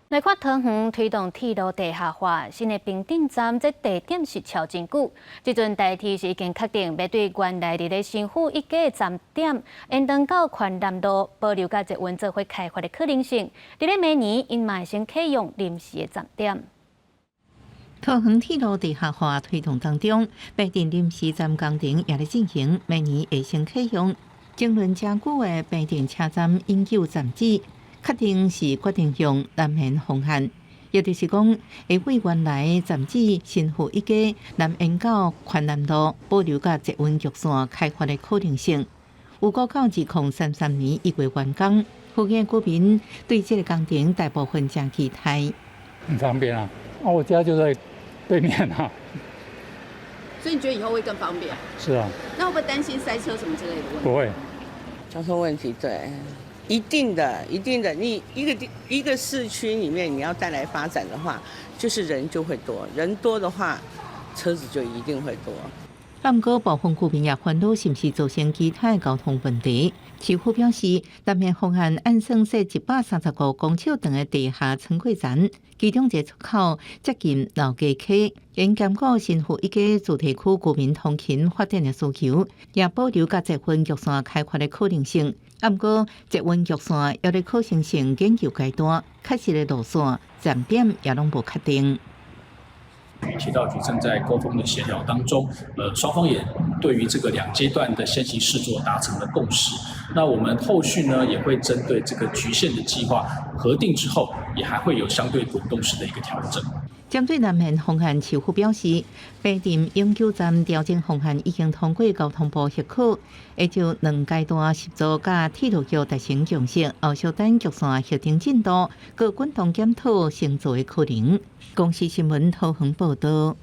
来看桃园推动铁路地下化，新的平顶站这地点是超真久。这阵代替是已经确定要对原来伫咧新府一家的站点延长到环南路，保留甲捷运做伙开发的可能性。伫咧明年，因嘛会先启用临时的站点。桃园铁路地下化推动当中，北镇临时站工程也在进行，明年会先启用。争论真久的北镇车站永久站址。确定是决定用南延红线，也就是讲，会为原来站址新府一家南延到环南路，保留甲捷运绿线开发的可能性。有估到2033年1月完工，附近居民对这个工程大部分真期待。很方便啊，我家就在对面啊。所以你觉得以后会更方便？是啊。那会不会担心塞车什么之类的问题？不会。交通问题，对。一定的，一定的。你一个市区里面，你要带来发展的话，就是人就会多，人多的话，车子就一定会多。不过，部分居民也烦恼是不是造成其他交通问题。市府表示，南面方案按算设135公尺长的地下仓柜站，其中一个出口接近老街溪，因兼顾新府一家主题区居民通勤发展的需求，也保留甲捷运绿线开发的可能性。不过，捷运绿线也在可行性研究阶段，确实的路线站点也拢无确定。铁道局正在沟通的协调当中，双方也对于这个2阶段的先行试作达成了共识。那我们后续呢也会针对这个局限的计划核定之后，也还会有相对滚动式的一个调整。针对南面方案，市府表示，北镇永久站调整方案已经通过交通部核可，会就2阶段协作甲铁路局达成共识，后续等局线核定进度，各滚动检讨乘坐的可能。公司新闻桃园报道。